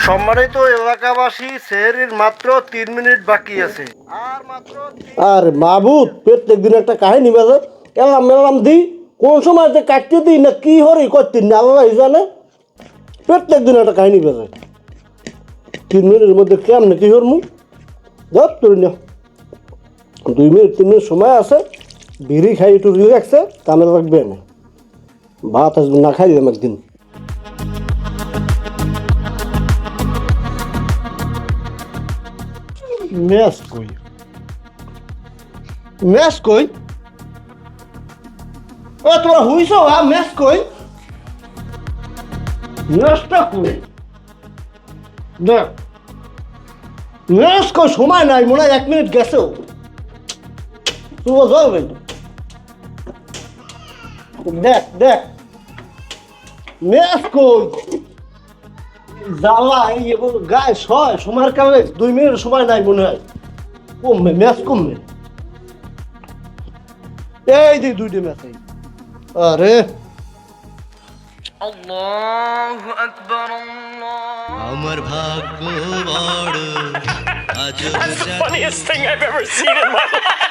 সম্মানিত এলাকাবাসী, সেহরির মাত্র 3 মিনিট বাকি আছে। আর মাহবুব প্রত্যেকদিন একটা কাহিনী বাজে এলাম মেলাম দিই কোন সময় যে কাটতে দিই না কি হরি করতে না আল্লাহ জানে প্রত্যেকদিন একটা কাহিনী বাজে 3 মিনিটের মধ্যে কেমনে কি হরমু ধর তুই না 2 মিনিট 3 মিনিট সময় আছে বিড়ি খাই একটু রিল্যাক্সে কামে রাখবে না ভাত আসবে না খাইলাম একদিন ম্যাচ কই ম্যাচ কই ও তোরা হুইছো ম্যাচ কই ম্যাচটা কই দেখ ম্যাচ কই সময় নাই মনে হয় 1 মিনিট গেছেও তুই যাবে দেখ দেখ ম্যাচ কই জ্বালা এই গায়ে সময়ের কারণে 2 মিনিট সময় নাই মনে হয় কমবে ম্যাচ কমবে এই যে 2টি ম্যাচ এই আরে আল্লাহু আকবার আল্লাহ আমার ভাগ্য বড় আজব That's the funniest thing I've ever seen in my life.